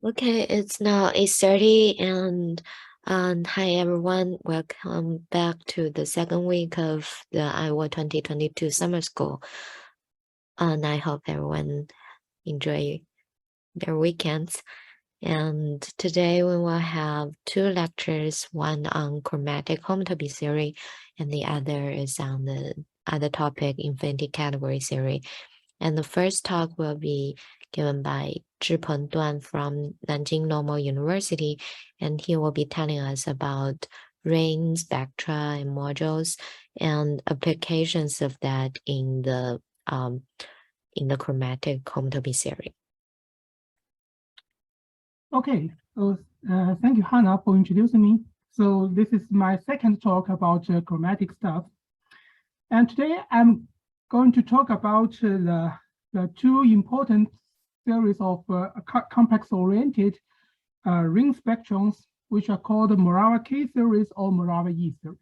Okay, it's now 8:30 and hi everyone, welcome back to the second week of the IWoAT 2022 summer school. And I hope everyone enjoy their weekends. And today we will have two lectures, one on chromatic homotopy theory and the other is on the other topic, Infinity-Categorical theory. And the first talk will be given by Zhipeng Duan from Nanjing Normal University, and he will be telling us about ring spectra and modules and applications of that in the chromatic homotopy theory. Okay, so thank you, Hannah, for introducing me. So this is my second talk about chromatic stuff. And today I'm going to talk about the two important series of complex-oriented ring spectrums, which are called the Numeral K series or Numeral E series.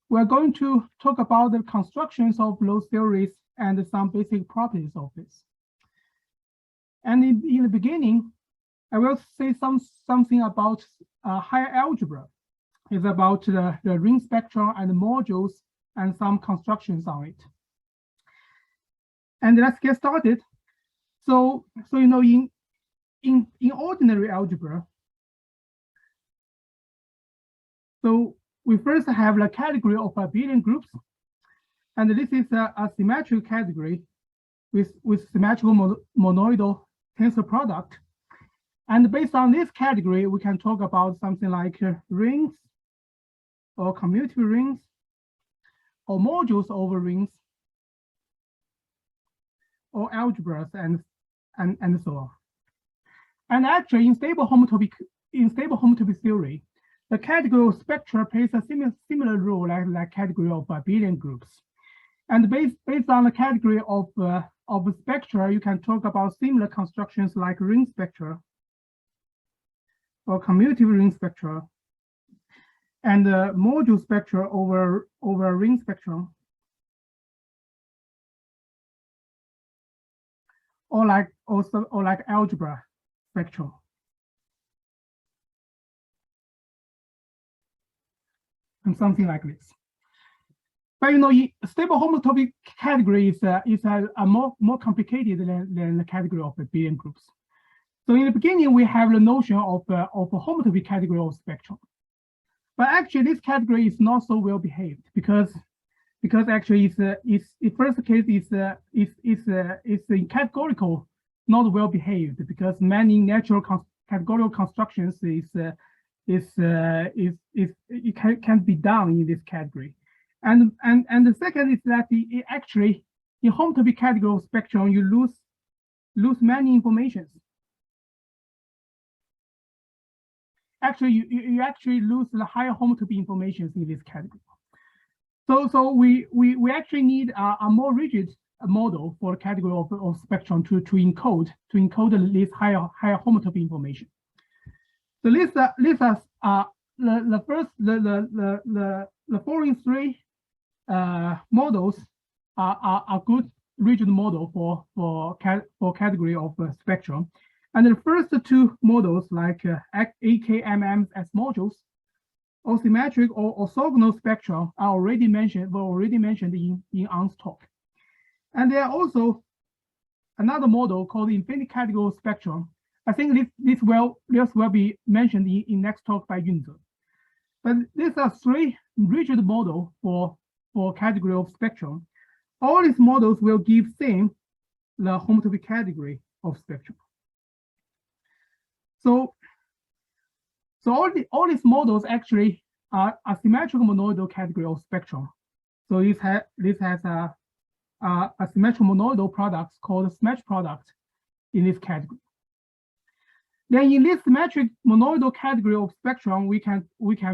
We're going to talk about the constructions of those series and some basic properties of this. And in the beginning, I will say something about higher algebra. It's about the ring spectrum and the modules and some constructions on it. And let's get started. So you know, in ordinary algebra, so we first have the category of abelian groups, and this is a symmetric category with symmetrical monoidal tensor product. And based on this category, we can talk about something like rings or commutative rings or modules over rings or algebras and so on. And actually in stable homotopy theory, the category of spectra plays a similar role like category of abelian groups. And based on the category of spectra, you can talk about similar constructions like ring spectra or commutative ring spectra, and module spectra over a ring spectrum, or like algebra spectrum. And something like this. But you know, stable homotopy category is more complicated than the category of abelian groups. So in the beginning, we have the notion of a homotopy category of spectrum. But actually, this category is not so well behaved because actually it's first case is categorical, not well behaved, because many natural categorical constructions can't be done in this category. And the second is that it actually in homotopy category of spectrum you lose many informations. Actually, you actually lose the higher homotopy information in this category. So we actually need a more rigid model for the category of spectrum to encode this higher homotopy information. So the following three models are good rigid model for category of spectrum. And the first two models, like AKMMs as modules, or symmetric or orthogonal spectrum, were already mentioned in Ang's talk. And there are also another model called the Infinity-Categorical spectrum. I think this will be mentioned in next talk by Yunze. But these are three rigid models for category of spectrum. All these models will give same the homotopy category of spectrum. So all these models actually are a symmetrical monoidal category of spectrum. So this has a symmetrical monoidal product called symmetric product in this category. Then in this symmetric monoidal category of spectrum, we can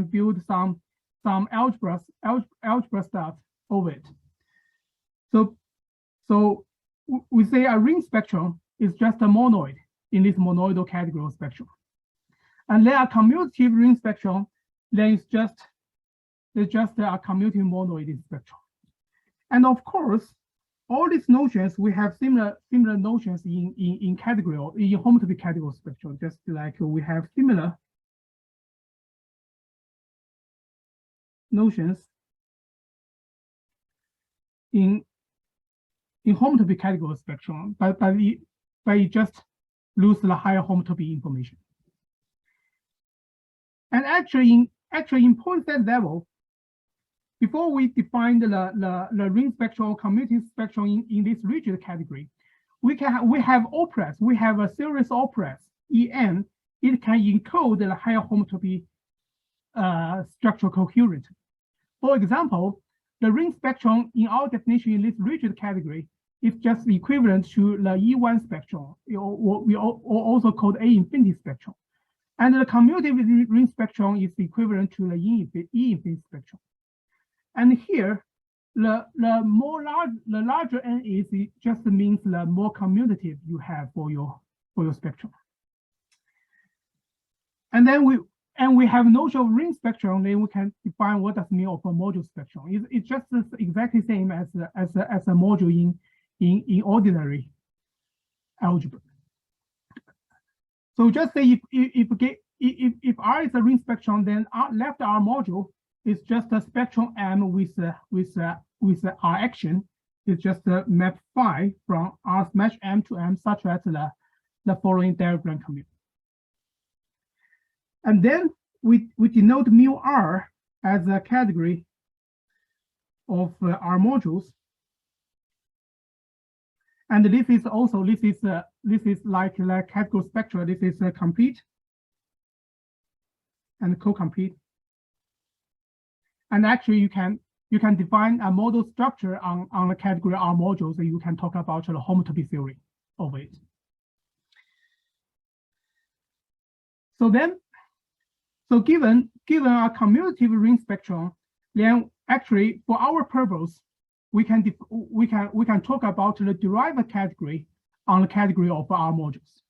build some algebra stuff over it. So we say a ring spectrum is just a monoid in this monoidal category of spectrum. And then a commutative ring spectrum, then it's just a commutative monoid in spectrum. And of course, all these notions, we have similar notions in category or in homotopy category spectrum, just like we have similar notions in homotopy category spectrum, but you just lose the higher homotopy information. And actually in point set level, before we define the ring spectrum or commutative spectrum in this rigid category, we have operas. We have a series of operas, En. It can encode the higher homotopy structural coherent. For example, the ring spectrum in our definition in this rigid category is just equivalent to the E1 spectrum, or also called A infinity spectrum. And the commutative ring spectrum is equivalent to the E infinity spectrum. And here, the larger N is, it just means the more commutative you have for your spectrum. And then we have notion of ring spectrum. Then we can define what does mean of a module spectrum. It's just exactly same as a module in ordinary algebra. So just say if R is a ring spectrum, then left R module is just a spectrum M with R action. It's just a map phi from R smash M to M such as the following diagram commute. And then we denote mu R as a category of R modules. And this is like category spectra. This is complete and co-complete. And actually, you can define a model structure on the category R module, so you can talk about the homotopy theory of it. So given a commutative ring spectrum, then actually for our purpose, we can talk about the derived category on the category of R modules.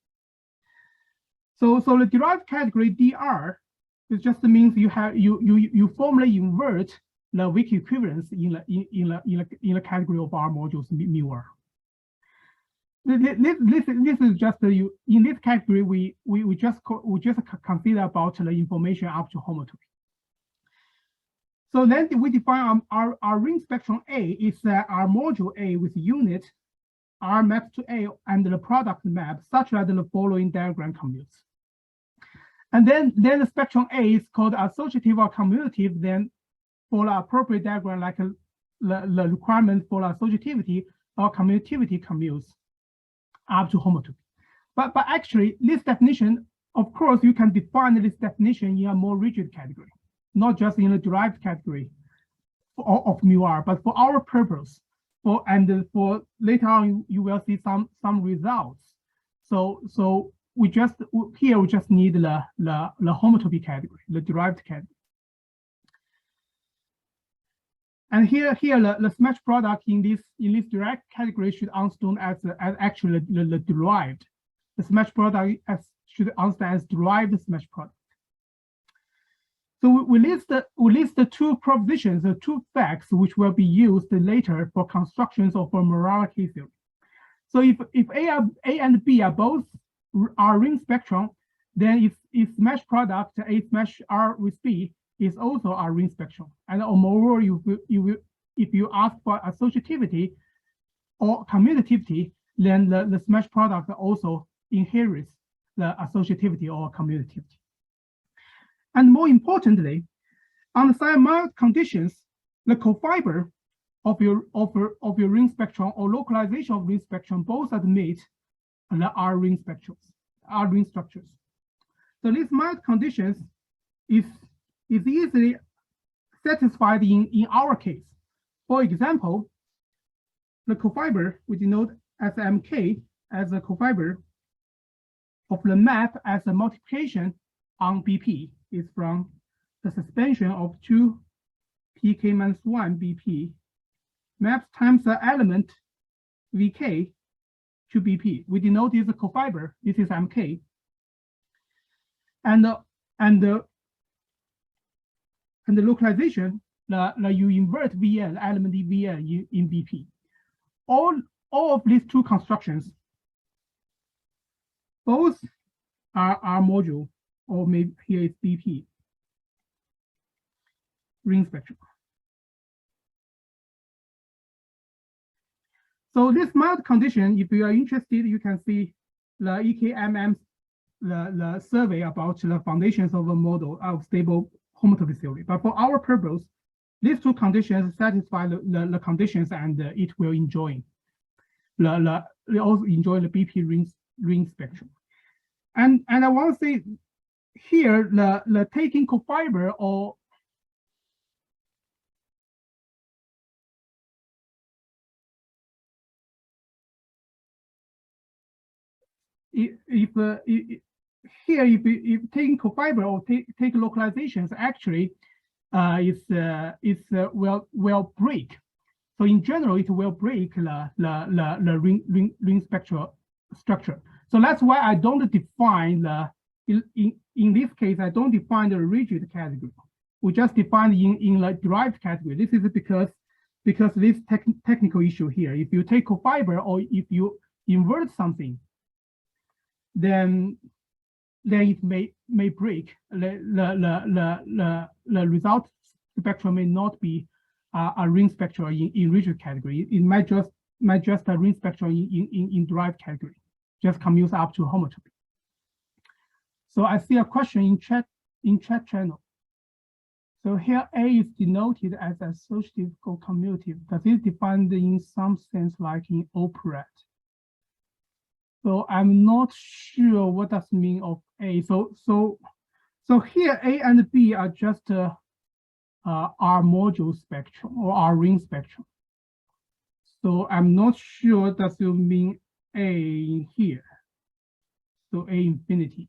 So the derived category DR, it just means you formally invert the weak equivalence in the category of R modules mu R. This is just in this category we just consider about the information up to homotopy. So then we define our ring spectrum A is our module A with unit R maps to A and the product map such that the following diagram commutes. And then the spectrum A is called associative or commutative. Then for the appropriate diagram, like the requirement for associativity or commutativity commutes up to homotopy. But actually, this definition, of course, you can define this definition in a more rigid category, not just in the derived category of mu R, but for our purpose. For later on, you will see some results. So we just need the homotopy category, the derived category. And here the smash product in this direct category should understand as actually the derived. The smash product should understand as derived smash product. So we list the two propositions, the two facts which will be used later for constructions of a Numeral K theory. So if A and B are both ring spectrum, then if smash product A smash R with B is also a ring spectrum. And moreover, if you ask for associativity or commutativity, then the smash product also inherits the associativity or commutativity. And more importantly, under Siamese conditions, the cofiber of your ring spectrum or localization of ring spectrum both admit the R ring structures. So these mild conditions is easily satisfied in our case. For example, the cofiber we denote as MK as a cofiber of the map as a multiplication on BP is from the suspension of 2 pk minus 1 BP maps times the element Vk to BP. We denote this cofiber. This is MK, and the localization, you invert Vn, element Vn in BP. all of these two constructions, both are R module, or maybe here is BP, ring spectrum. So this mild condition, if you are interested, you can see the EKMM, the survey about the foundations of a model of stable homotopy theory. But for our purpose, these two conditions satisfy the conditions, and it will enjoy it also enjoy the BP ring spectrum. And I want to say here, the taking cofiber or if taking cofiber or take localizations, actually will break. So in general, it will break the ring spectral structure. So that's why I don't define in this case, I don't define the rigid category. We just define in the derived category. This is because this technical issue here. If you take cofiber or if you invert something, then it may break. The result spectrum may not be a ring spectrum in rigid category. It might just a ring spectrum in derived category, just commutes up to homotopy. So I see a question in chat channel. So here A is denoted as associative co-commutative. Does it defined in some sense like in operate? So I'm not sure what does mean of A. So here A and B are just R module spectrum or R ring spectrum. So I'm not sure does it mean A in here. So A infinity.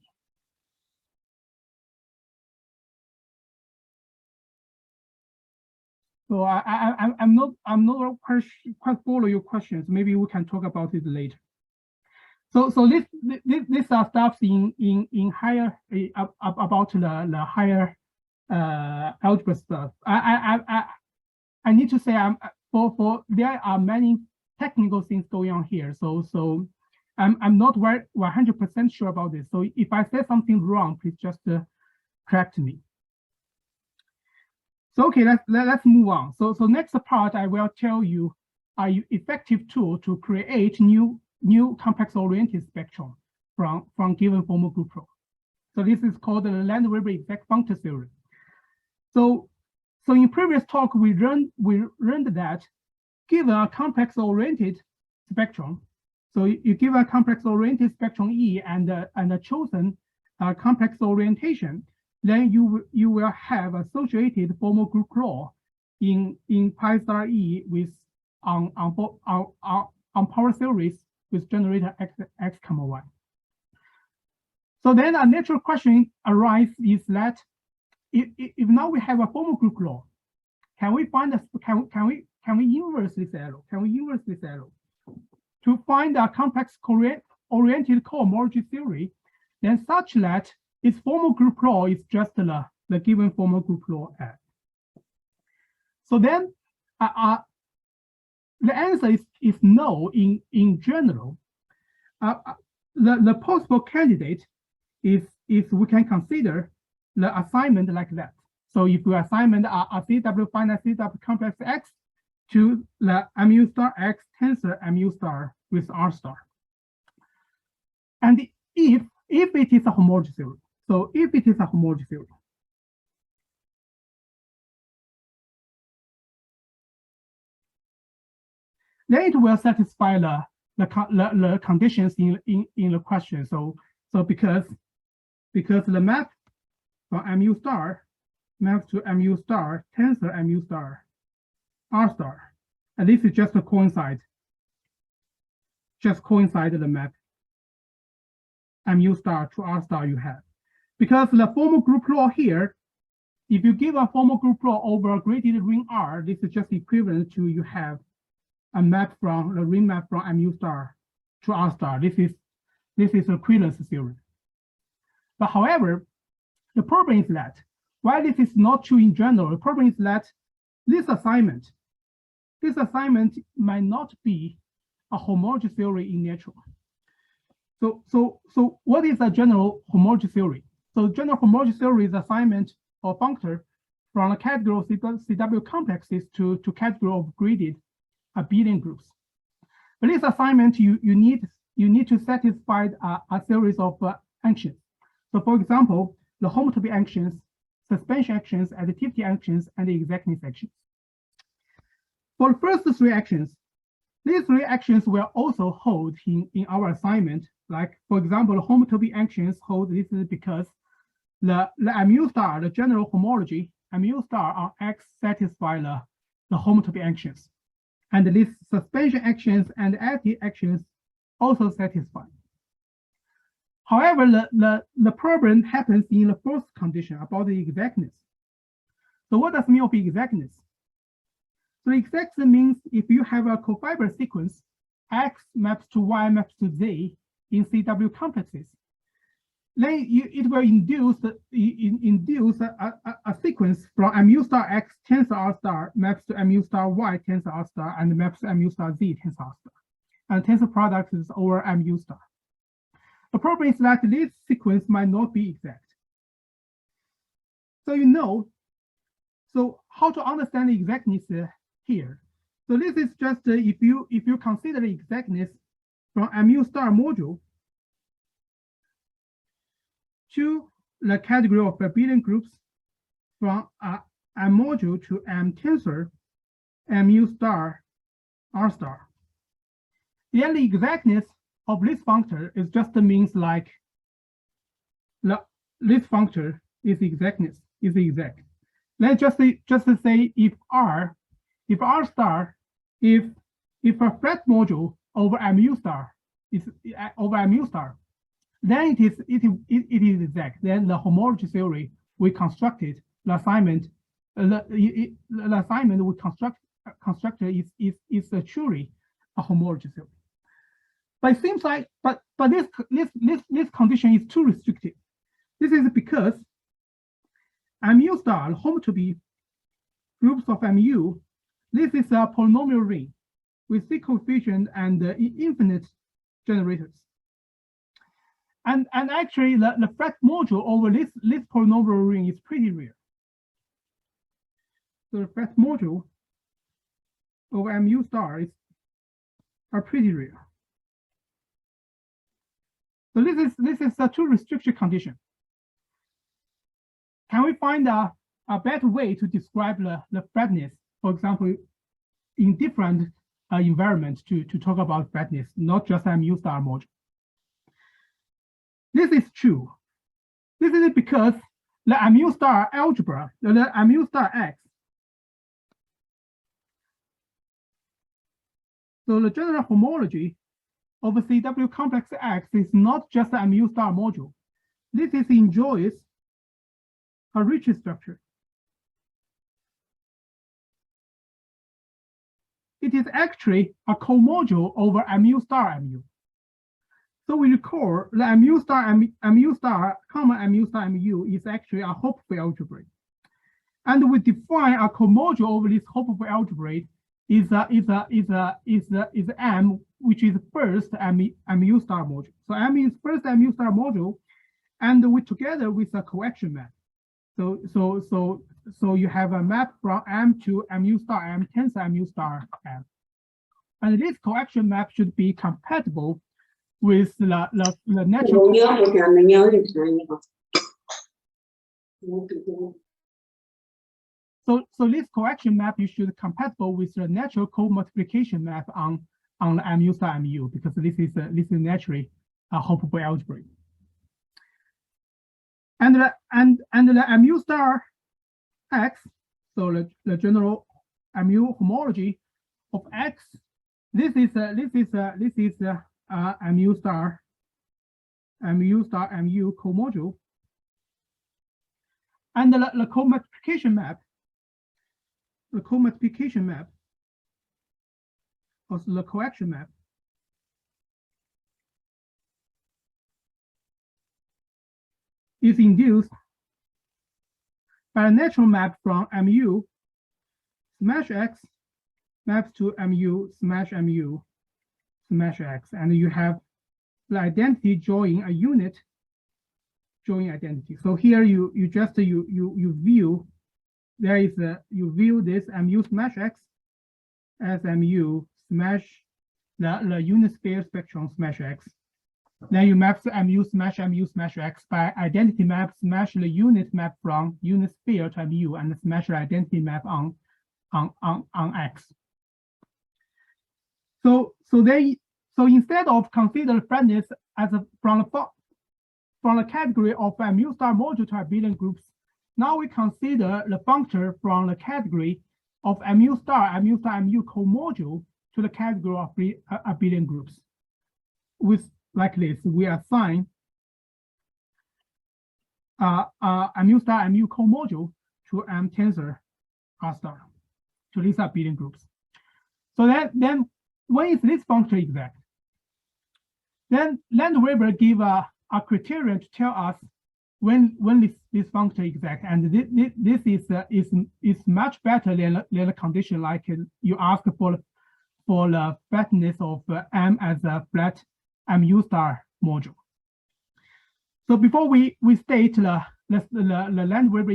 So I'm not quite follow your questions. Maybe we can talk about it later. So these are stuff in higher about the higher algebra stuff. I need to say for there are many technical things going on here. So I'm not 100% sure about this. So if I say something wrong, please just correct me. So okay, let's move on. So next part I will tell you an effective tool to create new complex-oriented spectrum from given formal group law. So this is called the Land-Weber effect functor theory. So in previous talk we learned that given a complex-oriented spectrum, so you give a complex-oriented spectrum E and a chosen complex orientation, then you will have associated formal group law in pi star E with on power series with generator x, y. So then a natural question arises is that if now we have a formal group law, can we find can we inverse this arrow? Can we inverse this arrow to find a complex oriented cohomology theory, then such that its formal group law is just the given formal group law F. So then the answer is no in general. The possible candidate is we can consider the assignment like that. So if we assignment a CW finite CW complex X to the mu star X tensor mu star with R star. And if it is a homology theory, so if it is a homology theory, then it will satisfy the conditions in the question. So because the map from mu star maps to mu star tensor mu star R star, and this is just a coincide the map mu star to R star you have. Because the formal group law here, if you give a formal group law over a graded ring R, this is just equivalent to you have a map from the ring map from mu star to R star. This is equivalence theorem. But however, the problem is that while this is not true in general, the problem is that this assignment might not be a homology theory in natural. So what is a general homology theory? So general homology theory is assignment of functor from a category of CW complexes to category of graded abelian groups. For this assignment, you need to satisfy a series of actions. So for example, the homotopy actions, suspension actions, additivity actions, and the exactness actions. For the first three actions, these three actions will also hold in our assignment. Like, for example, the homotopy actions hold this is because the mu star, the general homology, mu star on X satisfy the homotopy actions. And these suspension actions and additive actions also satisfy. However, the problem happens in the first condition about the exactness. So what does mean of exactness? So exactness means if you have a cofiber sequence, X maps to Y maps to Z in CW complexes, then it will induce a sequence from mu star X tensor R star maps to mu star Y tensor R star and maps to mu star Z tensor R star. And tensor product is over mu star. The problem is that this sequence might not be exact. So so how to understand the exactness here? So this is just if you consider the exactness from mu star module to the category of abelian groups from M module to M tensor, mu star R star. Then the exactness of this functor is just means like this functor is exactness, is exact. Let's just say if R star, if a flat module over mu star is over mu star, then it is exact. Then the homology theory we constructed, the assignment we constructed is truly a homology theory. But it seems like but this condition is too restrictive. This is because mu star homotopy groups of mu. This is a polynomial ring with C coefficient and infinite generators. And actually the flat module over this polynomial ring is pretty rare. So the flat module over mu star are pretty rare. So this is a too restrictive condition. Can we find a better way to describe the flatness, for example, in different environments to talk about flatness, not just mu star module? This is true. This is because the mu star algebra, the mu star X. So the general homology of a CW complex X is not just a mu star module. This enjoys a rich structure. It is actually a co-module over mu star mu. So we recall the mu star comma mu star mu is actually a hopeful algebra. And we define a co-module over this hopeful algebra is M, which is first mu star module. So M is first mu star module, and we together with a coaction map. So you have a map from M to mu star M tensor mu star M, and this coaction map should be compatible with the natural. So this coaction map you should compatible with the natural co-multiplication map on the mu star mu, because this is naturally a hopeful algebra. And the mu star X, so the general mu homology of X, this is mu star mu co-module, and the co-multiplication map. The co-multiplication map, also the coaction map, is induced by a natural map from mu smash X maps to mu smash mu smash X, and you have the identity drawing a unit drawing identity. So here you view there is you view this MU smash X as MU smash the unit sphere spectrum smash X. Then you map the MU smash X by identity map smash the unit map from unit sphere to MU and smash the identity map on X. So instead of consider flatness as from the category of MU star module to abelian groups, now we consider the functor from the category of MU star MU co-module to the category of abelian groups. With like this, we assign MU star MU co-module to M tensor R star to these abelian groups. So then when is this functor exact? Then Landweber give a criterion to tell us when this functor exact, and this is much better than a condition like you ask for the flatness of M as a flat MU star module. So before we state the Landweber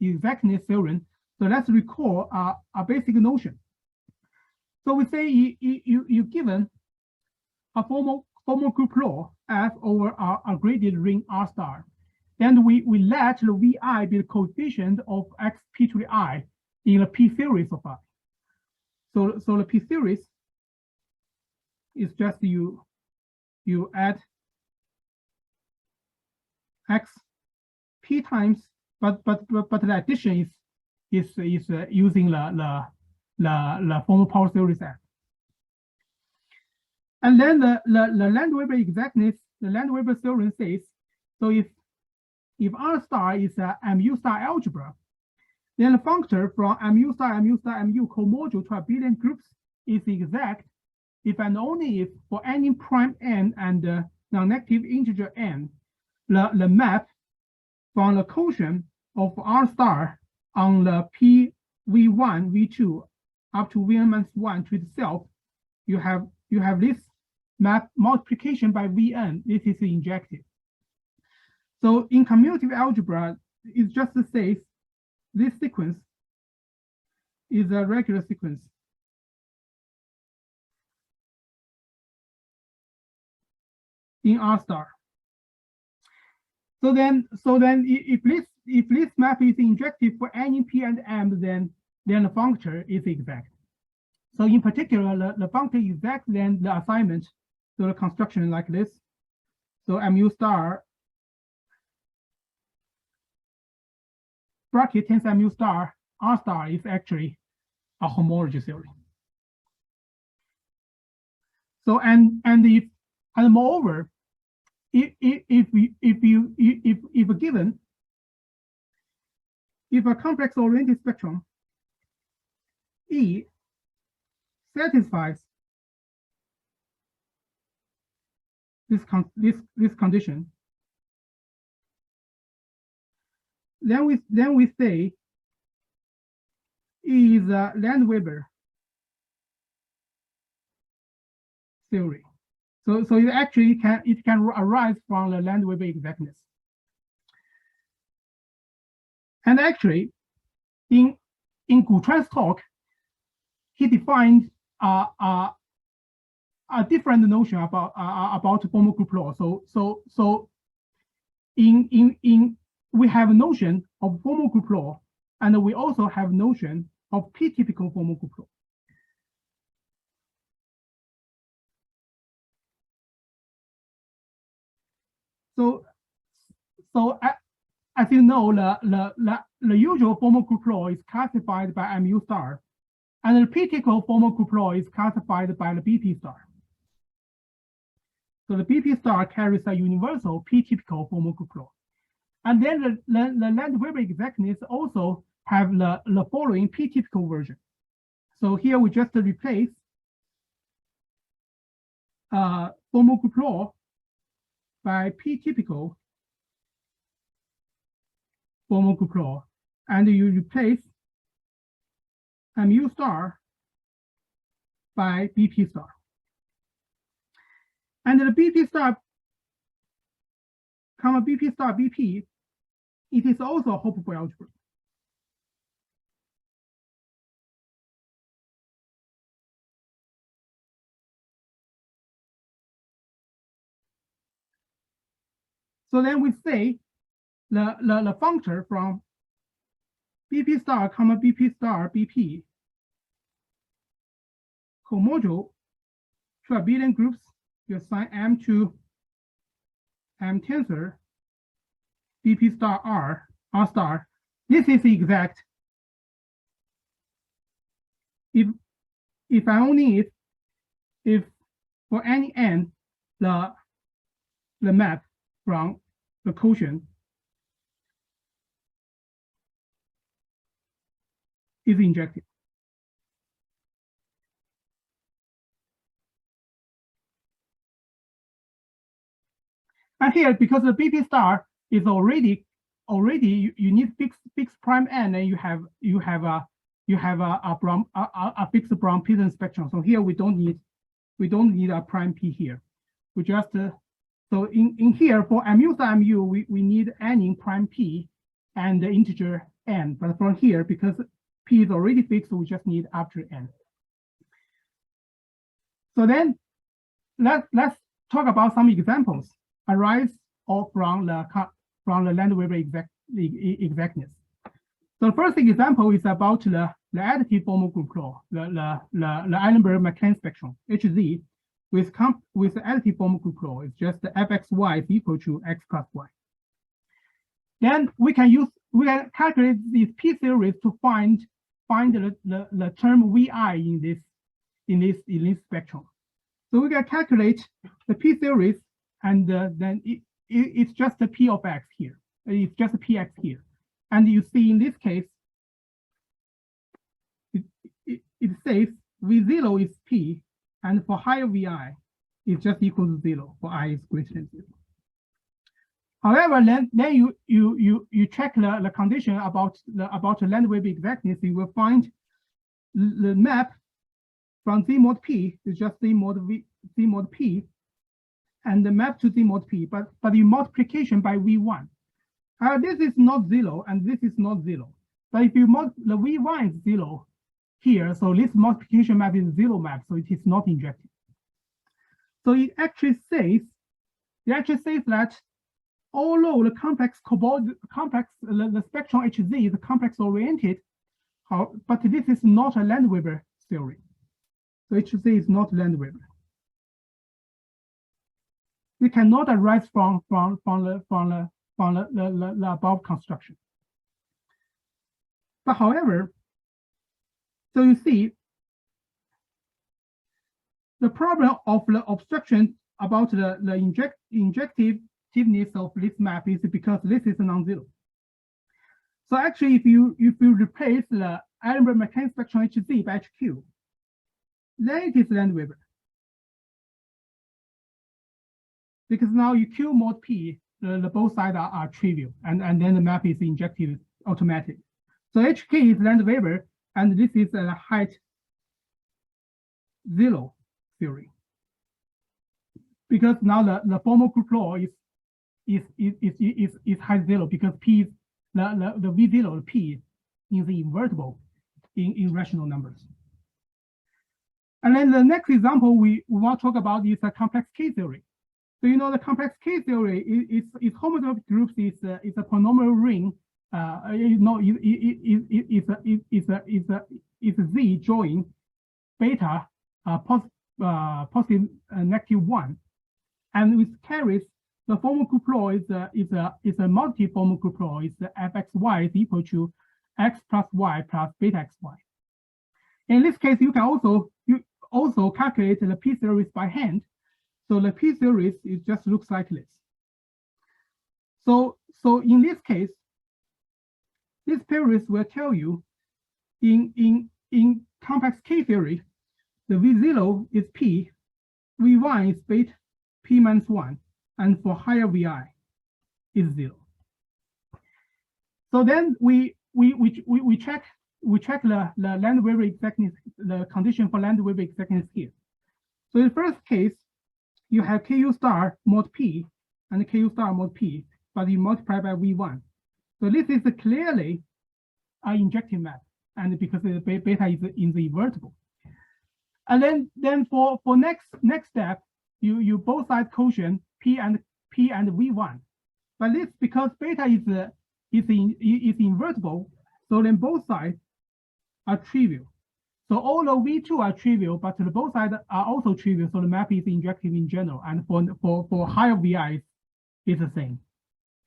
exactness theorem, so let's recall a basic notion. So we say you given a formal group law F over a graded ring R star. Then we let the Vi be the coefficient of xp to the I in the P series of I. So the P series is just you add x p times, but the addition is using the formal power series F. And then the Landweber exactness, the Landweber theorem says, so if R star is a MU star algebra, then the functor from MU star MU co-module to abelian groups is exact if and only if for any prime n and non-negative integer n, the map from the quotient of R star on the P V1, V2 up to Vn-1 to itself, you have this map multiplication by Vn. This is injected. So in commutative algebra, it just says this sequence is a regular sequence. In R star. So then if this map is injected for any P and M, then the functor is exact. So in particular, the functor is exact, then the assignment, so the construction like this. So MU star bracket times MU star R star is actually a homology theory. So and moreover, if a complex oriented spectrum E satisfies this condition, then we say E is a Landweber theory. So it actually can arise from the Landweber exactness. And actually, in Gutran's talk, he defined a different notion about formal group law. So we have a notion of formal group law, and we also have notion of P-typical formal group law. So as you know, the usual formal group law is classified by MU star, and the P-typical formal group law is classified by the BP star. So the BP star carries a universal P-typical formal group law. And then the Landweber exactness also have the following P-typical version. So here we just replace formal group law by P-typical formal group law, and you replace MU star by BP star. And the BP star, comma BP star BP, it is also a Homotopy algebra. So then we say the functor from BP star, comma BP star BP comodular to abelian groups, you assign M to M tensor BP star R star. This is exact if I only if for any n the map from the quotient is injected. And here, because the BP star is already you need fixed prime n, and you have a fixed Brown-Peterson spectrum. So here we don't need a prime p here. We just so in here for mu star mu we need n in prime p and the integer n. But from here, because p is already fixed, we just need arbitrary n. So then let's talk about some examples arise from the Landweber exactness. So the first example is about the additive formal group law, the Eilenberg-MacLane spectrum, HZ, with the additive formal group law. It's just the fxy is equal to x plus y. Then we can calculate these p series to find the term vi in this spectrum. So we can calculate the p series, and then it's just a p of x here. It's just a px here. And you see in this case, it says v0 is p, and for higher vi, it's just equal to 0 for I is greater than 0. However, then you check the condition about the Landweber exactness, you will find the map from Z mod P is just Z mod P, and the map to Z mod P, but the multiplication by V1. This is not 0, and this is not 0. But if you mod the V1 is 0 here, so this multiplication map is 0 map, so it is not injected. So it actually says that although the the spectrum HZ is complex oriented, but this is not a Landweber theory. So HZ is not Landweber. We cannot arise from the above construction. But however, so you see, the problem of the obstruction about the injectiveness of this map is because this is non-zero. So actually, if you replace the Eilenberg-MacLane spectrum HZ by HQ, then it is Landweber. Because now you Q mod P, the both sides are trivial, and then the map is injected automatic. So HK is Landweber, and this is a height 0 theory. Because now the formal group law is height 0, because P is the V0, the P is invertible in rational numbers. And then the next example we want to talk about is a complex K theory. So you know the complex K theory is homotopy groups is a polynomial ring. It's a Z join beta positive negative 1, and with carries the formal group law is a multi-formal group law. It's the fxy is equal to x plus y plus beta xy. In this case, you can also calculate the p series by hand. So the p series it just looks like this. So in this case, this series will tell you in complex K theory, the V0 is P, V1 is beta P minus 1, and for higher VI is 0. So then we check the Landweber exactness, the condition for Landweber exactness here. So in the first case, you have Ku star mod P and Ku star mod P, but you multiply by V1. So this is clearly an injective map, and because the beta is invertible. And then for next step, you both sides quotient P and V1. But this, because beta is invertible, so then both sides are trivial. So all of V2 are trivial, but both sides are also trivial. So the map is injective in general, and for higher VI is the same.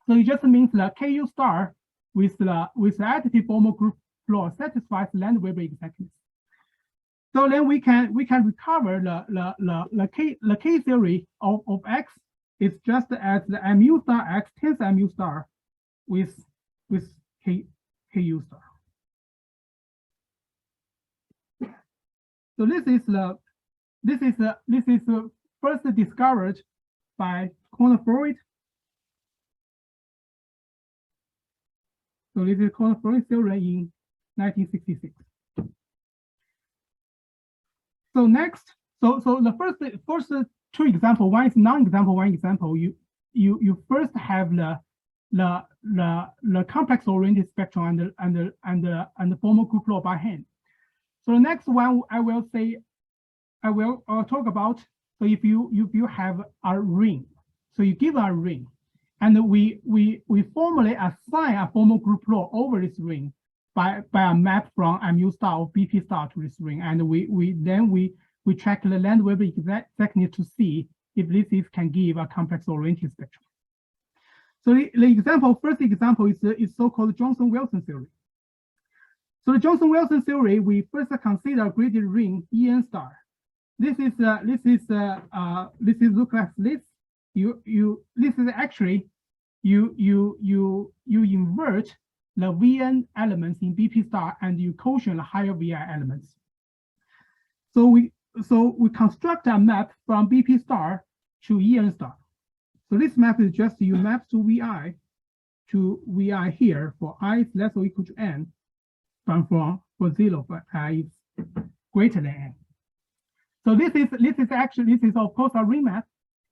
So it just means that Ku star with the additive formal group law satisfies Landweber exactness. So then we can recover the K theory of X is just as the mu star X tens mu star with Ku star. So this is first discovered by Chromatic. So this is Chromatic theory in 1966. So next, so the first two example, one is non-example, one example. You first have the complex oriented spectrum and the formal group law by hand. So the next one I will talk about. So if you have a ring, so you give a ring, and we formally assign a formal group law over this ring by a map from mu star or BP star to this ring, and we track the Landweber exactness to see if this can give a complex oriented spectrum. So the first example is so-called Johnson-Wilson theory. So the Johnson-Wilson theory, we first consider a graded ring En star. This is look like this. This is actually you invert the Vn elements in BP star and you quotient the higher Vi elements. So we construct a map from BP star to En star. So this map is just you map to Vi here for I is less or equal to n, for 0 for I is greater than n. So this is of course a ring map,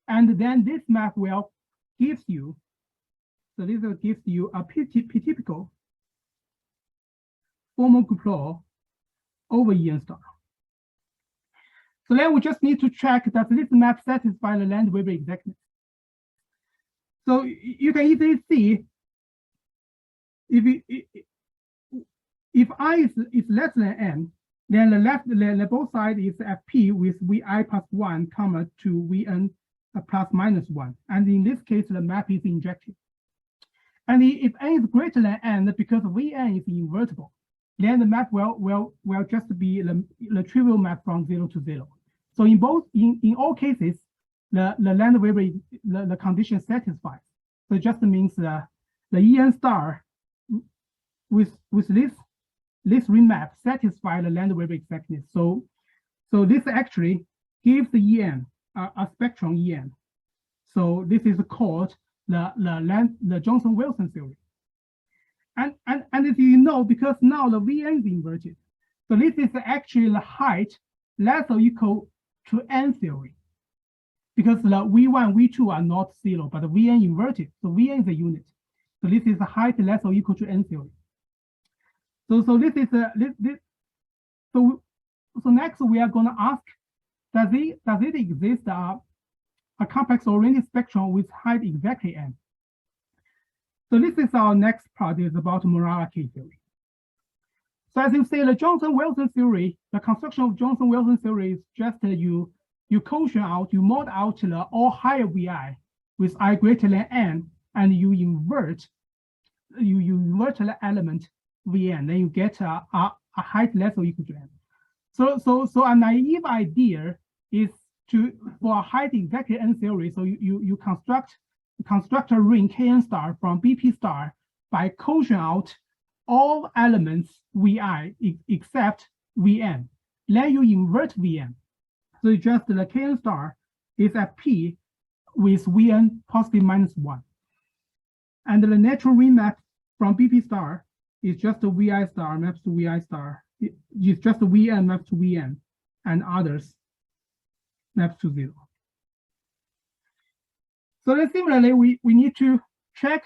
and then this map will gives you. So this will gives you a typical formal group law over En star. So then we just need to check that this map satisfies the Landweber exactness. So you can easily see if I is less than n, then the both sides is Fp with Vi plus 1 comma to Vn plus minus 1. And in this case, the map is injective. And if n is greater than n, because Vn is invertible, then the map will just be the trivial map from 0 to 0. So in all cases, the Landweber the condition satisfies. So it just means the En star with this ring map satisfy the Landweber exactness. So this actually gives the En a spectrum En. So this is called the Johnson-Wilson theory. And as you know, because now the Vn is inverted, so this is actually the height less or equal to n theory, because the V1, V2 are not 0, but the Vn inverted. So Vn is a unit. So this is the height less or equal to n theory. So this is so next we are going to ask, does it exist a complex oriented spectrum with height exactly n? So this is our next part, is about Numeral K theory. So as you say, the Johnson-Wilson theory, the construction of Johnson-Wilson theory is just you quotient out, you mod out the all higher Vi with I greater than n, and you invert the element Vn, then you get a height less or equal to n. So a naive idea is for a height exactly n theory. So you construct a ring Kn star from BP star by quotient out all elements Vi except Vn. Then you invert Vn. So just the Kn star is at P with Vn positive minus 1. And the natural ring map from BP star is just a Vi star maps to Vi star. It's just a Vn maps to Vn, and others maps to 0. So then similarly, we need to check,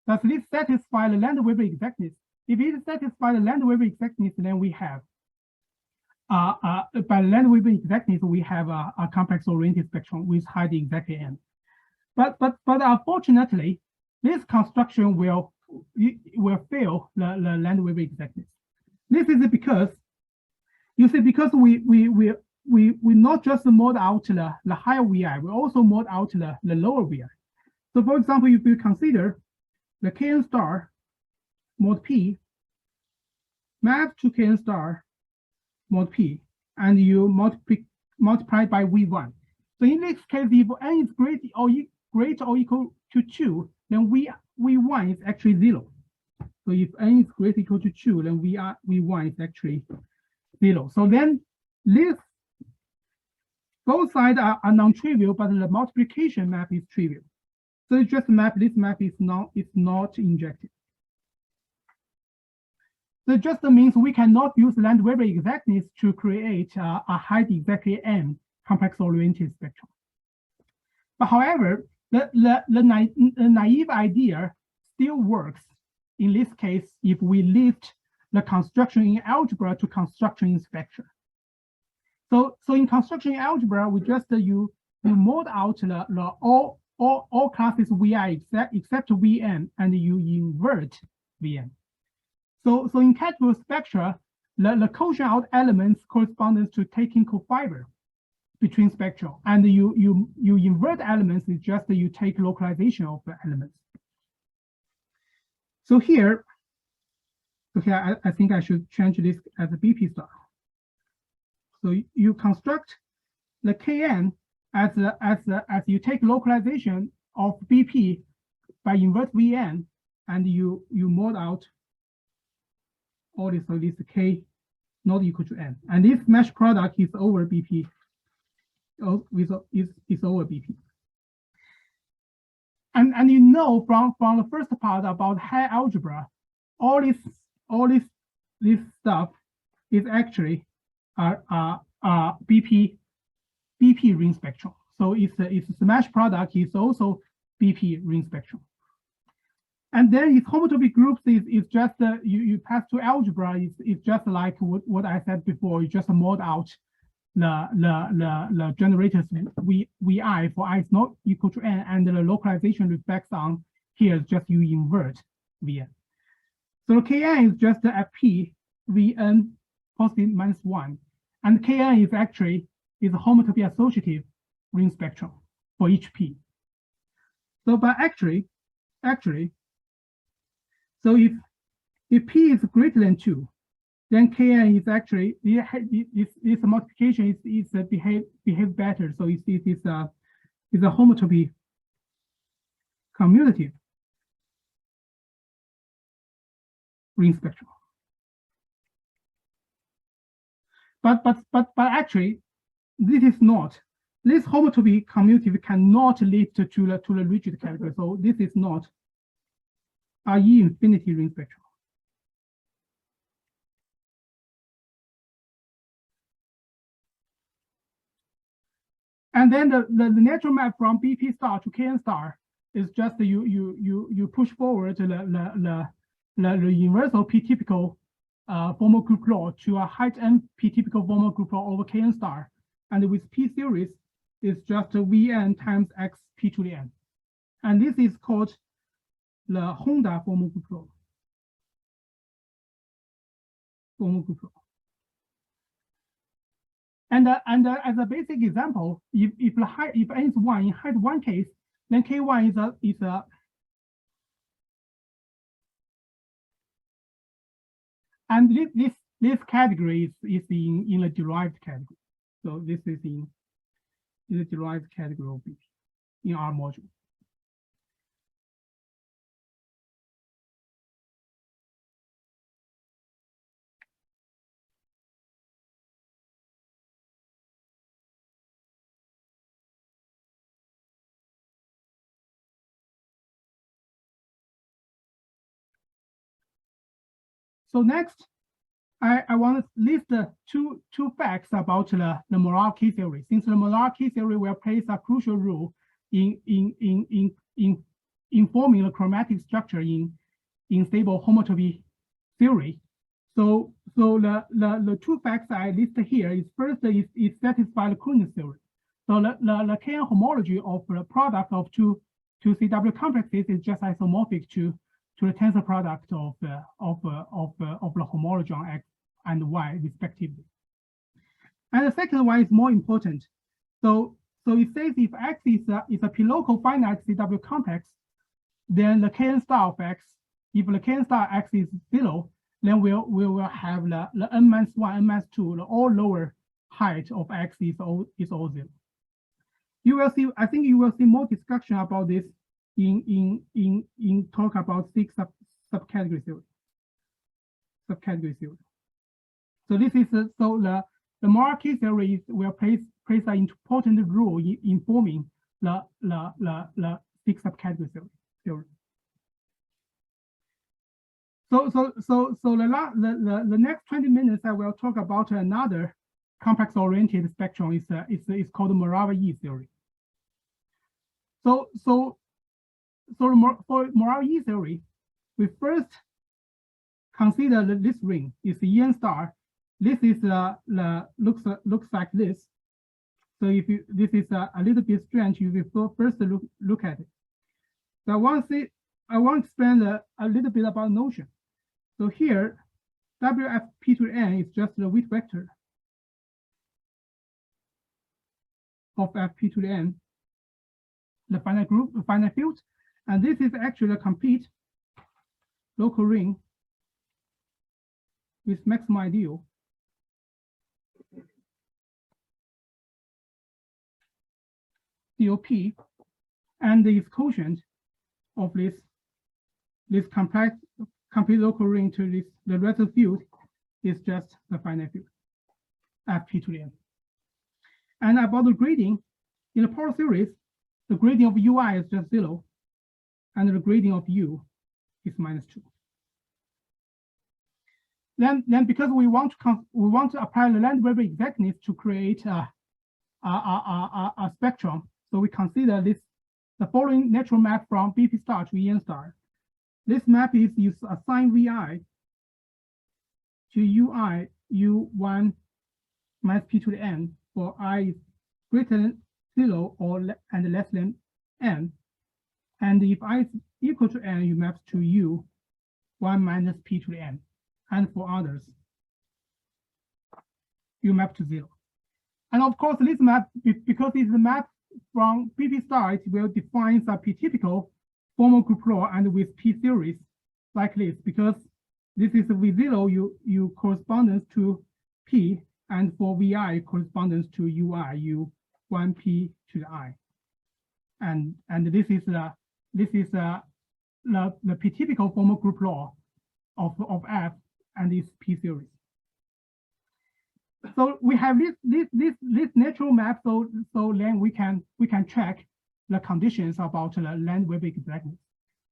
does this satisfy the Landweber exactness? If it satisfies the Landweber exactness, then we have, by Landweber exactness, we have a complex-oriented spectrum with high exactly n. But unfortunately, this construction will fail the Landweber exactness. This is because, you see, because we not just mod out the higher VI, we also mod out the lower VI. So for example, if you consider the Kn star mod P map to Kn star mod P, and you multiply by V1. So in this case, if n is greater or equal to 2, then V1 is actually 0. So if n is greater or equal to 2, then V1 is actually 0. So then this, both sides are non-trivial, but the multiplication map is trivial. So it's just map, this map is not injected. So it just means we cannot use Landweber exactness to create a high exactly n complex-oriented spectrum. But however, the naive idea still works in this case if we lift the construction in algebra to construction in spectra. So in construction in algebra, we just you mod out all classes Vi except Vn, and you invert Vn. So in categorical spectra, the quotient out elements corresponds to taking cofiber between spectra, and you invert elements is just you take localization of the elements. So here, okay, I think I should change this as a BP star. So you construct the Kn as you take localization of BP by invert Vn, and you mod out all this, so this K not equal to n, and this mesh product is over BP. Is over BP. And you know from the first part about high algebra, all this stuff is actually BP ring spectrum. So it's a mesh product is also BP ring spectrum. And then its homotopy groups is just you pass to algebra is just like what I said before. You just mod out the generators Vi for I is not equal to n, and the localization reflects on here is just you invert Vn. So Kn is just Fp Vn positive -1, and Kn is actually a homotopy associative ring spectrum for each p. So but actually, so if p is greater than 2, then Kn is actually this multiplication is behave better. So it is a homotopy commutative ring spectrum. But actually, this is not. This homotopy commutative cannot lead to the rigid category. So this is not a E infinity ring spectrum. And then the natural map from BP star to Kn star is just you push forward the universal p-typical formal group law to a height n p-typical formal group law over Kn star, and with p series is just Vn times x p to the n, and this is called the Honda formal group law. And as a basic example, if n is 1 in height 1 case, then K1 is a and this category is in the derived category. So this is in the derived category of BP in our module. So next, I want to list two facts about the Numeral K theory. Since the Numeral K theory will play a crucial role forming the chromatic structure in stable homotopy theory. So the two facts I list here is first is satisfy the Coulomb theory. So the Kn homology of the product of two CW complexes is just isomorphic to the tensor product of the homology on X and Y respectively. And the second one is more important. So it says if X is a p-local finite CW complex, then the Kn star of X, if the Kn star X is 0, then we will have the n-1, n-2, the all lower height of X is all 0. You will see, I think you will see more discussion about this in talk about 6 subcategory theory. So this is the Numeral K theory will plays an important role in forming the 6 subcategory theory. So the next 20 minutes I will talk about another complex-oriented spectrum. It's called the Morava-E theory. So for Morava-E theory, we first consider this ring is the En star. This is looks like this. So if this is a little bit strange, you will first look at it. So I want to explain a little bit about notion. So here, WFP to N is just the weight vector of FP to the N, the finite group, the finite field, and this is actually a complete local ring with maximum ideal. DOP, and the quotient of this complete local ring to the relative field is just the finite field, FP to the N. And about the grading, in the power series, the grading of UI is just 0, and the grading of U is -2. Then because we want to apply the Landweber exactness to create a spectrum, so we consider the following natural map from BP star to En star. This map is you assign VI to UI U1 minus P to the N for I is greater than 0 and less than N. And if I is equal to N, you map to U1 minus P to the N. And for others, you map to 0. And of course, this map, because it's the map from BP star, it will define a p-typical formal group law and with p series like this, because this is V0, you correspondence to p, and for VI correspondence to UI, U1p to the I. And this is the p-typical formal group law of F and this p series. So we have this natural map, so then we can check the conditions about the Landweber exactness.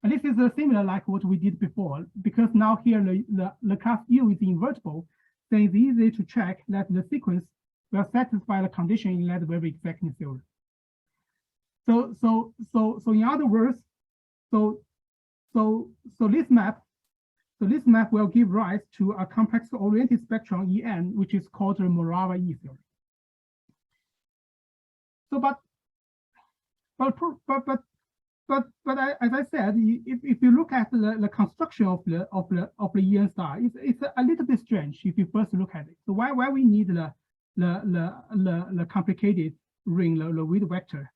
And this is similar like what we did before, because now here the class U is invertible, then it's easy to check that the sequence will satisfy the condition in Landweber exactness theory. So in other words, so this map will give rise to a complex-oriented spectrum En, which is called the Morava-E theory. So, but as I said, if you look at the construction of the En star, it's a little bit strange if you first look at it. So why we need the complicated ring, the weight vector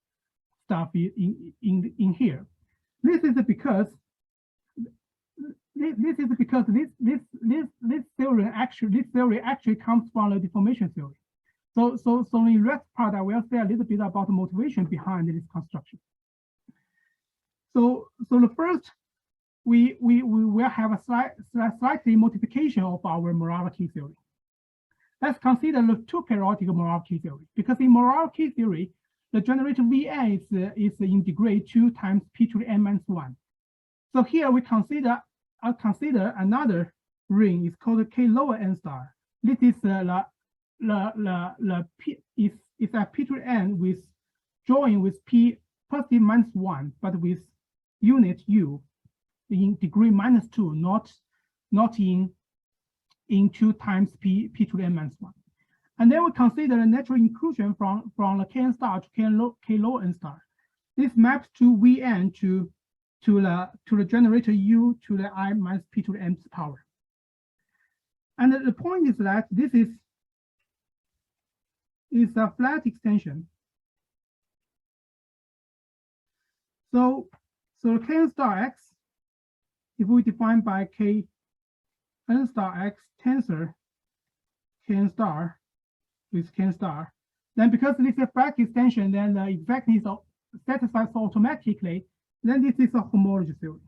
stuff in here? This is because this theory actually comes from the deformation theory. So in the rest part, I will say a little bit about the motivation behind this construction. So the first, we will have a slightly modification of our Morava K theory. Let's consider the two periodic Morava K theory, because in Morava K theory, the generator Vn is in degree 2 times p to the n minus 1. So here we consider another ring. It's called K lower n star. This is p is at p to the n with join with p positive -1, but with unit u in degree -2, not in 2 times p to the n minus 1. And then we consider a natural inclusion from the kn star to k lower n star. This maps to Vn to the generator u to the I minus p to the nth power. And the point is that this is a flat extension. So the kn star x, if we define by k n star x tensor kn star with kn star, then because this is a flat extension, then the exactness satisfies automatically, then this is a homology theory.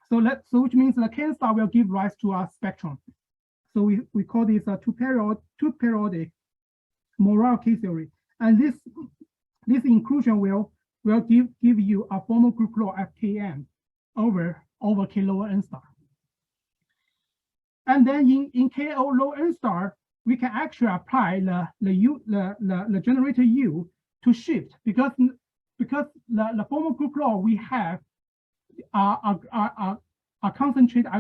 So which means the kn star will give rise to a spectrum. So we call this a two-periodic Numeral K theory. And this inclusion will give you a formal group law Fkn over k lower n star. And then in k lower n star, we can actually apply the generator u to shift because the formal group law we have are concentrated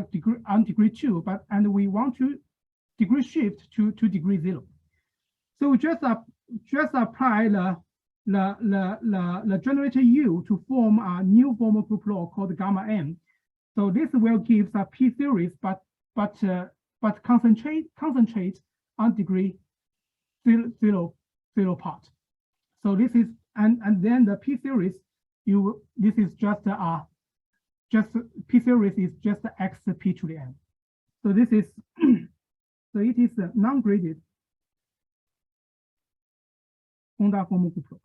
on degree 2, and we want to degree shift to degree 0. So we just apply the generator u to form a new formal group law called gamma n. So this will give a p series, but concentrate on degree 0 part. So this is and then the p series this is just p series is just x p to the n. So this is so it is a non-graded Honda formal group law.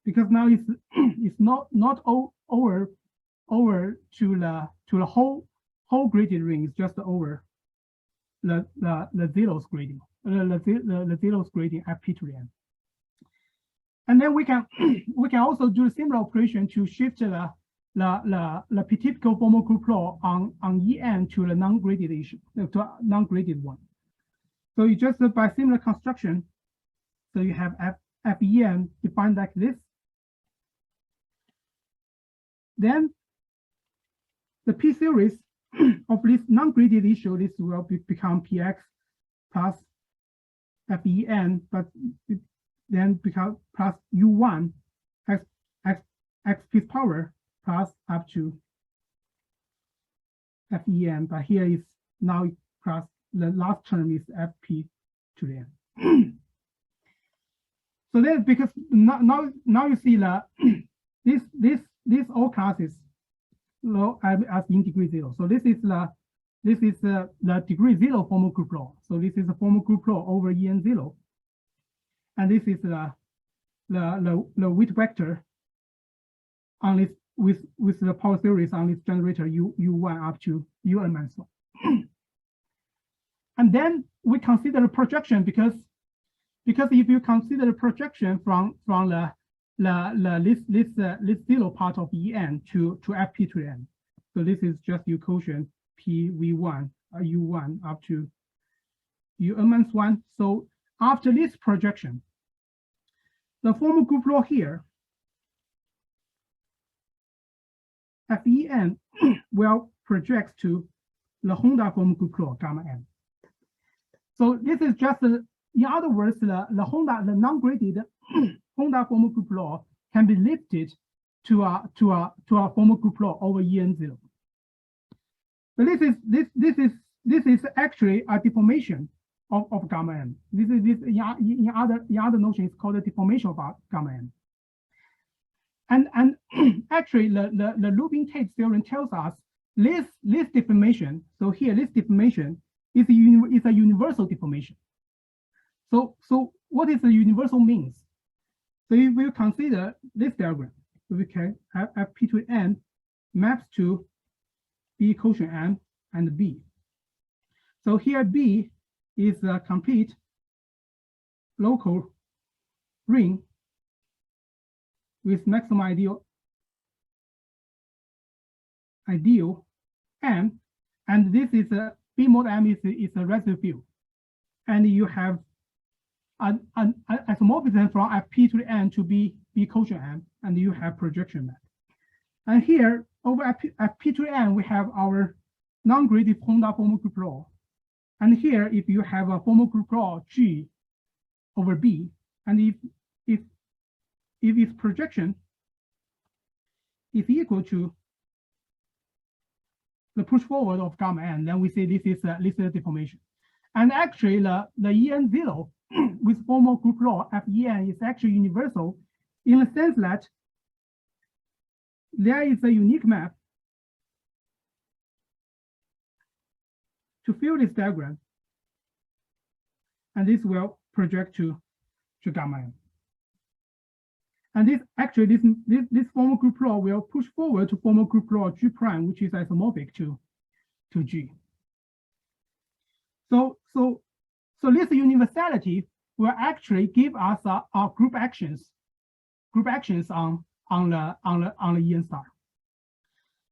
Because now it's not over to the whole graded ring, it's just over the zeros grading, the zeros grading at p to the n. And then we can also do a similar operation to shift the p-typical formal group law on En to the non-graded issue, to a non-graded one. So you just by similar construction, so you have Fen defined like this. Then the p series of this non-graded issue, this will become px plus Fen, but then become plus u1 x p power plus up to Fen, but here is now plus the last term is fp to the n. So that's because now you see the this all classes as in degree 0. So this is the degree 0 formal group law. So this is the formal group law over En0, and this is the weight vector on this with the power series on this generator u1 up to un minus 1. And then we consider the projection because if you consider the projection from this 0 part of En to fp to the n, so this is just your quotient p v1 u1 up to un minus 1. So after this projection, the formal group law here, Fen will project to the Honda formal group law gamma n. So this is just in other words, the non-graded Honda formal group law can be lifted to a formal group law over En0. But this is actually a deformation of gamma n. This in other notion is called a deformation of gamma n. And actually the looping tape theorem tells us this deformation. So here this deformation is a universal deformation. So what is the universal means? So if we consider this diagram, so we can have fp to n maps to b quotient n and b. So here b is a complete local ring with maximum ideal m, and this is a b mod m is a residue field, and you have an isomorphism from Fp to the n to be quotient m, and you have projection map. And here over Fp to the n, we have our non-graded Honda formal group law. And here, if you have a formal group law G over B, and if its projection is equal to the push forward of gamma n, then we say this is a deformation. And actually, the En0 with formal group law Fen is actually universal in the sense that there is a unique map to fill this diagram, and this will project to gamma n. And this formal group law will push forward to formal group law G prime, which is isomorphic to G. So this universality will actually give us our group actions on the En star.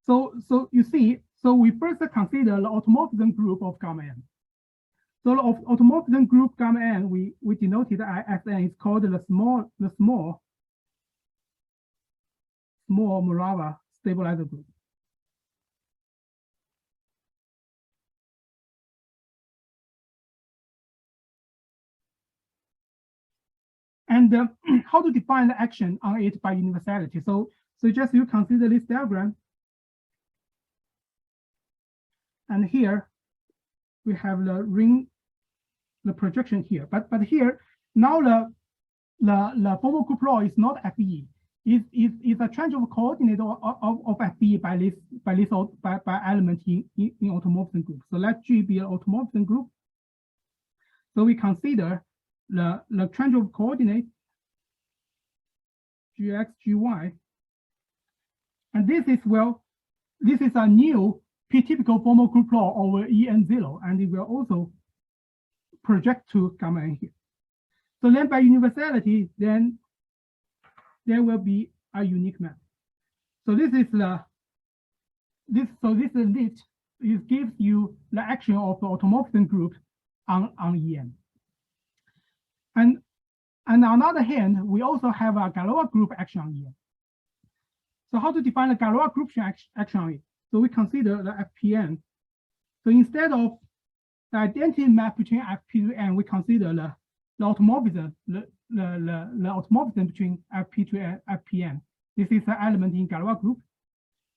So you see, so we first consider the automorphism group of gamma n. So the automorphism group gamma n, we denoted Sn is called the small Morava stabilizer group. And how to define the action on it by universality? So just you consider this diagram, and here we have the ring, the projection here. But here now the formal group law is not Fe. Is a change of coordinate of Fe by element in automorphism group. So let G be an automorphism group. So we consider the change of coordinate Gx, Gy, and this is a new p-typical formal group law over En0, and it will also project to gamma n here. So then by universality, then there will be a unique map. So this is lit. It gives you the action of the automorphism group on En. And on the other hand, we also have a Galois group action on En. So how to define the Galois group action on it? So we consider the Fpn. So instead of the identity map between Fp to n, we consider the automorphism, the automorphism between Fp to n, Fpn. This is an element in Galois group.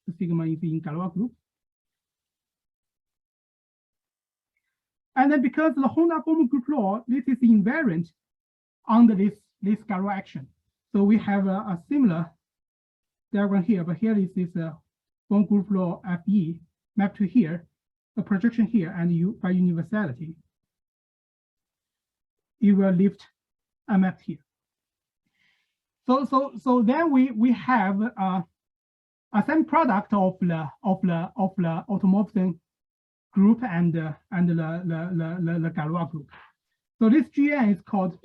The sigma is in Galois group. And then because the Honda formal group law, this is invariant under this Galois action. So we have a similar diagram here, but here is this formal group law Fe mapped to here, a projection here, and by universality, you will lift a map here. So then we have a same product of the automorphism group and the Galois group. So this Gn is called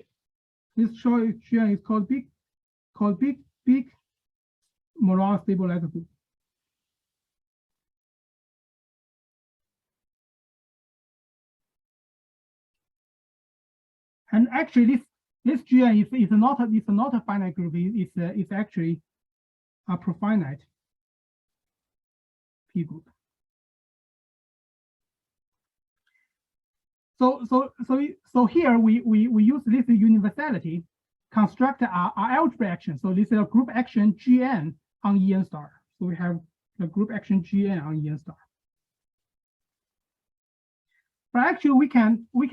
big Morava stabilizer group. And actually, this Gn is not a finite group. It's actually a profinite P group. So here we use this universality, construct our algebra action. So this is a group action Gn on En star. So we have the group action Gn on En star. But actually, we can lift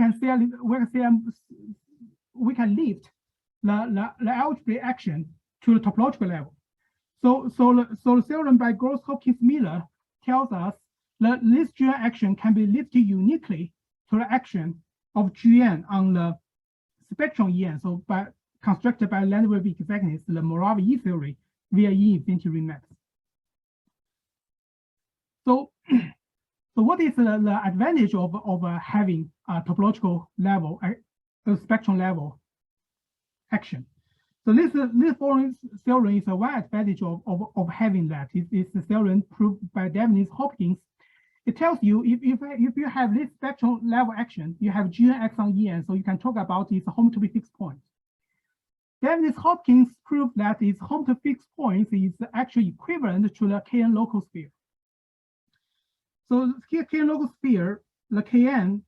the algebra action to the topological level. So the theorem by Gross-Hopkins-Miller tells us that this Gn action can be lifted uniquely to the action of Gn on the spectrum En. So constructed by Landwehr-Wick exactness, the Morava E theory via E-infinity ring maps. So what is the advantage of having a topological level, a spectrum level action? So this following theorem is one advantage of having that. It's the theorem proved by Devennis Hopkins it tells you if you have this spectral level action, you have Gn x on En, so you can talk about its homotopy fixed point. Then this Hopkins proved that its homotopy fixed point is actually equivalent to the Kn local sphere. So here Kn local sphere, the Kn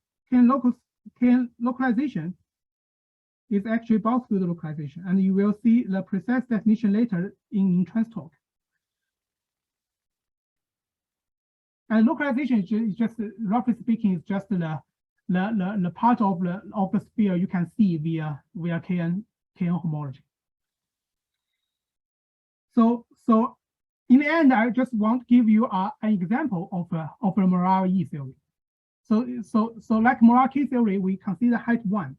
localization is actually Bose field localization, and you will see the precise definition later in trans talk. And localization is just roughly speaking, is just the part of the sphere you can see via Kn homology. So in the end, I just want to give you an example of a Numeral E theory. So like Numeral K theory, we consider height 1.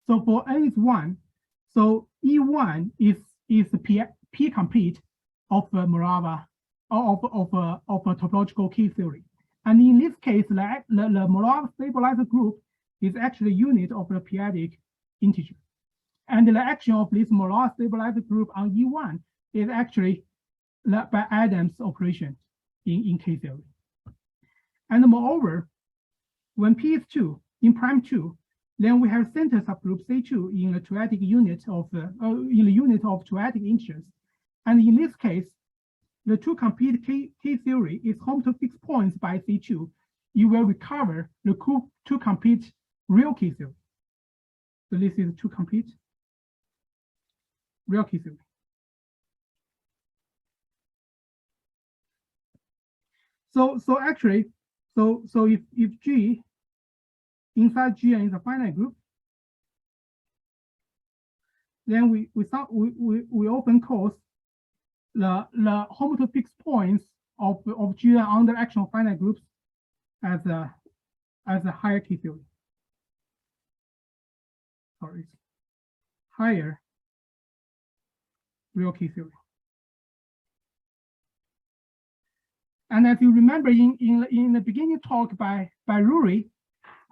So for n is 1, so E1 is the P complete of a Morava of a topological K theory. And in this case, the Morava stabilizer group is actually unit of the p-adic integer. And the action of this Morava stabilizer group on E1 is actually by Adams operation in K theory. And moreover, when P is 2 in prime 2, then we have center subgroup C2 in the two-adic unit of two-adic integers. And in this case, the two complete K theory is homotopy fixed points by C2. You will recover the two complete real K theory. So this is two complete real K theory. So actually, if G inside Gn is a finite group, then we often call the homotopy fixed points of Gn under action of finite groups as a higher K theory. Sorry, higher real K theory. And as you remember in the beginning talk by Rory,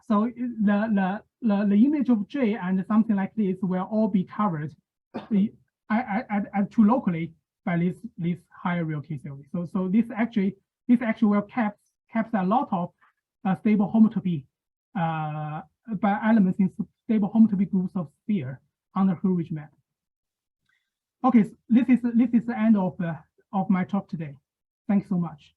so the image of J and something like this will all be covered too locally by this higher real K theory. So this actually will capture a lot of stable homotopy by elements in stable homotopy groups of sphere on the Hurwitz map. Okay, so this is the end of my talk today. Thanks so much.